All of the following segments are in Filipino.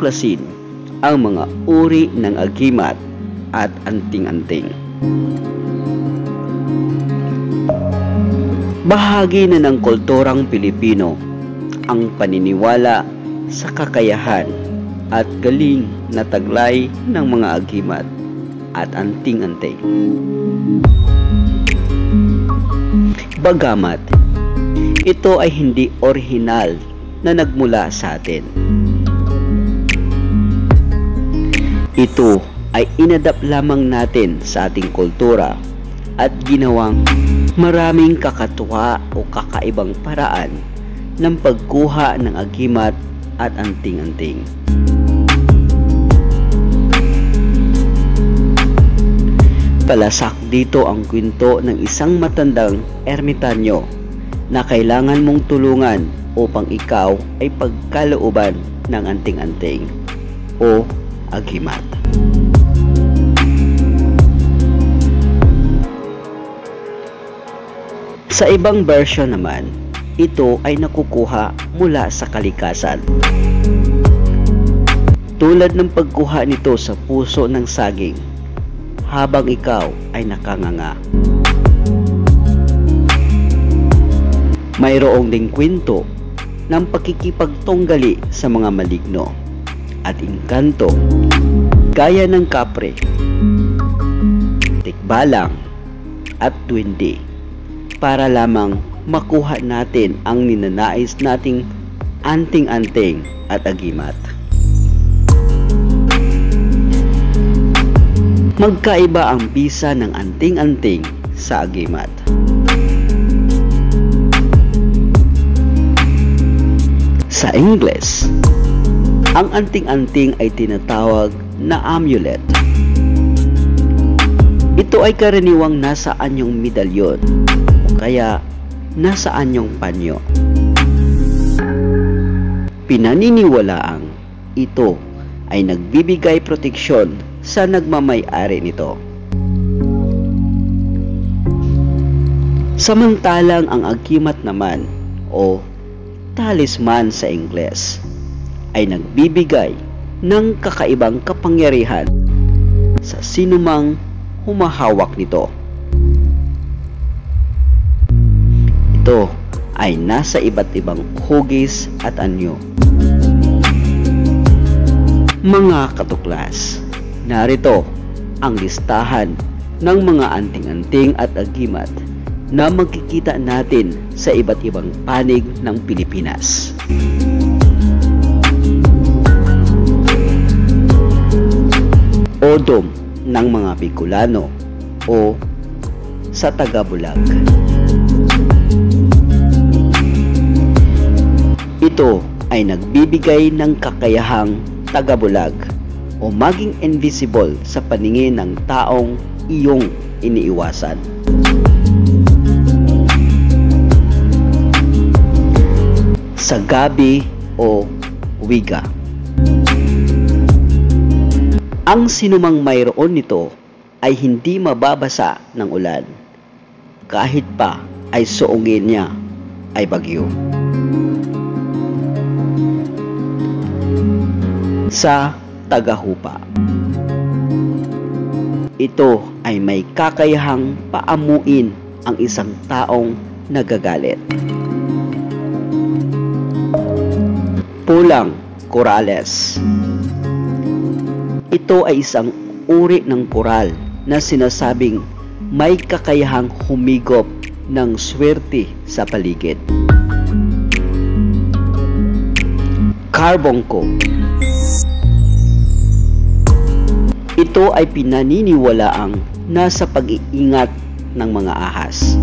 tuklasin ang mga uri ng agimat at anting-anting. Bahagi na ng kulturang Pilipino ang paniniwala sa kakayahan at galing na taglay ng mga agimat at anting-anting. Bagamat ito ay hindi orihinal na nagmula sa atin, ito ay inadapt lamang natin sa ating kultura at ginawang maraming kakatuwa o kakaibang paraan ng pagkuha ng agimat at anting-anting. Palasak dito ang kwento ng isang matandang ermitanyo na kailangan mong tulungan upang ikaw ay pagkalooban ng anting-anting o agimat. Sa ibang version naman, ito ay nakukuha mula sa kalikasan. Tulad ng pagkuha nito sa puso ng saging habang ikaw ay nakanganga. Mayroong ding kwento ng pakikipagtunggali sa mga maligno at engkanto gaya ng kapre, tikbalang at duwende para lamang makuha natin ang ninanais nating anting-anting at agimat. Magkaiba ang bisa ng anting-anting sa agimat. Sa Ingles, ang anting-anting ay tinatawag na amulet. Ito ay karaniwang nasa anyong medalyon o kaya nasa anyong panyo. Pinaniniwalaang ito ay nagbibigay proteksyon sa nagmamay-ari nito. Samantalang ang agimat naman o talisman sa Ingles ay nagbibigay ng kakaibang kapangyarihan sa sinumang humahawak nito. Ito ay nasa iba't ibang hugis at anyo. Mga katuklas, narito ang listahan ng mga anting-anting at agimat na magkikita natin sa iba't ibang panig ng Pilipinas. Odom ng mga Bicolano o sa Taga-Bulag. Ito ay nagbibigay ng kakayahang Taga-Bulag o maging invisible sa paningin ng taong iyong iniiwasan. Sa gabi o wiga. Ang sinumang mayroon nito ay hindi mababasa ng ulan, kahit pa ay suungin niya ay bagyo. Sa tagahupa. Ito ay may kakayahang paamuin ang isang taong nagagalit. Pulang Corales. Ito ay isang uri ng koral na sinasabing may kakayahang humigop ng swerte sa paligid. Carbonco. Ito ay pinaniniwalaang nasa pag-iingat ng mga ahas.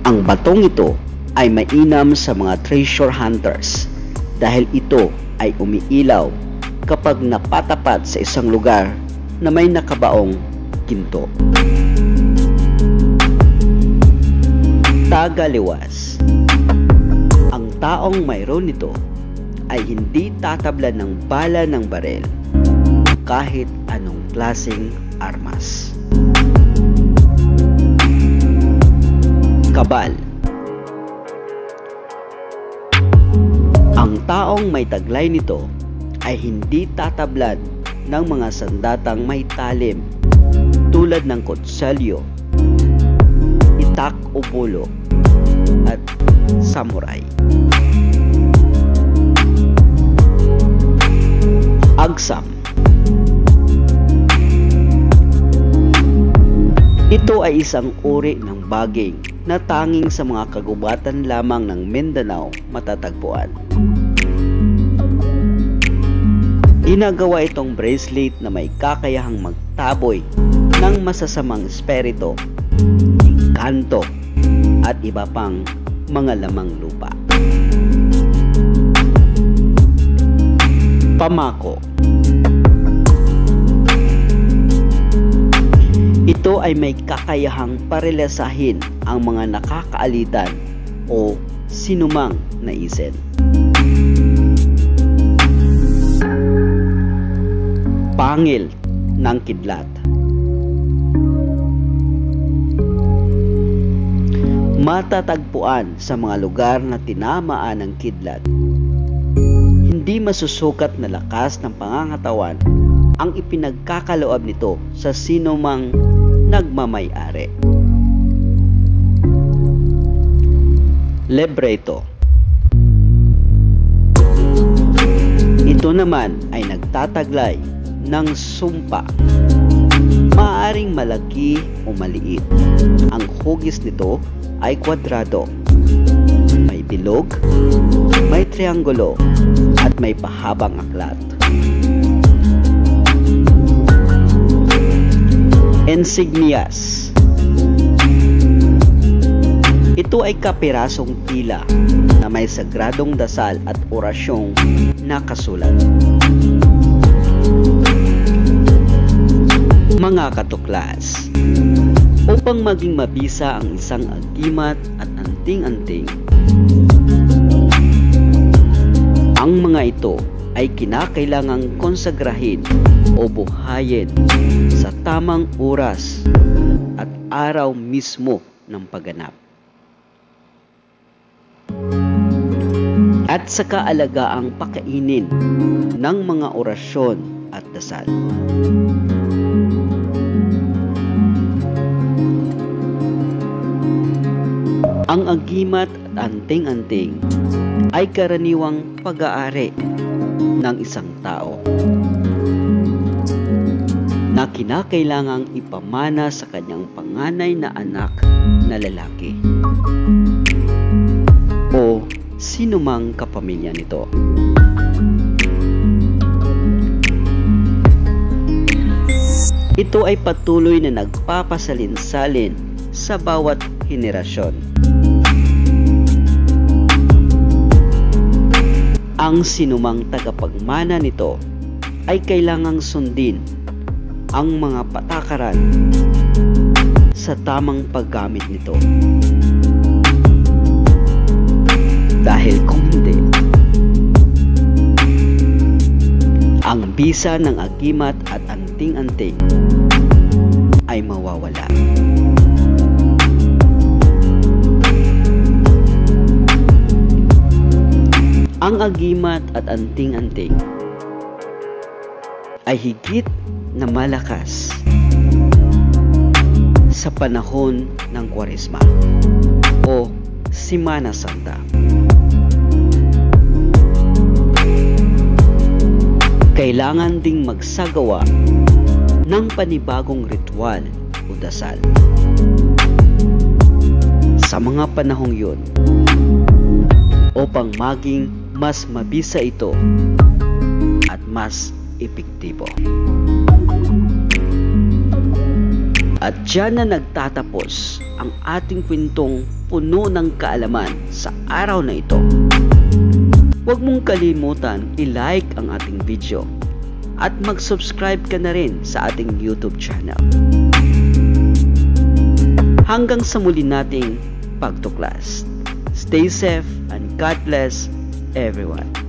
Ang batong ito ay mainam sa mga treasure hunters dahil ito ay umiilaw kapag napatapat sa isang lugar na may nakabaong ginto. Tagaliwas. Ang taong mayroon nito ay hindi tatablan ng bala ng barel kahit anong klaseng armas. Kabal. Ang taong may taglay nito ay hindi tatablad ng mga sandatang may talim tulad ng kutsilyo, itak o bulo at samurai. Agsam. Ito ay isang uri ng baging na tanging sa mga kagubatan lamang ng Mindanao matatagpuan. Ginagawa itong bracelet na may kakayahang magtaboy ng masasamang espiritu, engkanto at iba pang mga lamang lupa. Pamako. Ito ay may kakayahang parelasahin ang mga nakakaalitan o sinumang naisin. Pangil ng kidlat. Matatagpuan sa mga lugar na tinamaan ng kidlat. Hindi masusukat na lakas ng pangangatawan ang ipinagkakaloob nito sa sinumang nagmamay-ari. Libreto. Ito naman ay nagtataglay ng sumpa. Maaaring malaki o maliit. Ang hugis nito ay kwadrado. May bilog, may triangulo, at may pahabang aklat. Insignias. Ito ay kapirasong tila na may sagradong dasal at orasyong nakasulat. Mga katuklas, upang maging mabisa ang isang agimat at anting-anting, ang mga ito ay kinakailangang konsagrahin o buhayin sa tamang oras at araw mismo ng pagganap. At sa kaalagaang pakainin ng mga orasyon at dasal. Ang agimat at anting-anting ay karaniwang pag-aari ng isang tao na kinakailangang ipamana sa kanyang panganay na anak na lalaki o sinumang kapamilya nito. Ito ay patuloy na nagpapasalin-salin sa bawat henerasyon. Ang sinumang tagapagmana nito ay kailangang sundin ang mga patakaran sa tamang paggamit nito. Dahil kung hindi, ang bisa ng agimat at anting-anting ay mawawala. Ang agimat at anting-anting ay higit na malakas sa panahon ng Kwaresma o Semana Santa. Kailangan ding magsagawa ng panibagong ritual o dasal. Sa mga panahong yun, upang maging mas mabisa ito at mas epektibo. At diyan na nagtatapos ang ating kwentong puno ng kaalaman sa araw na ito. Huwag mong kalimutan i-like ang ating video at mag-subscribe ka na rin sa ating YouTube channel. Hanggang sa muli nating pagtuklas. Stay safe and God bless everyone.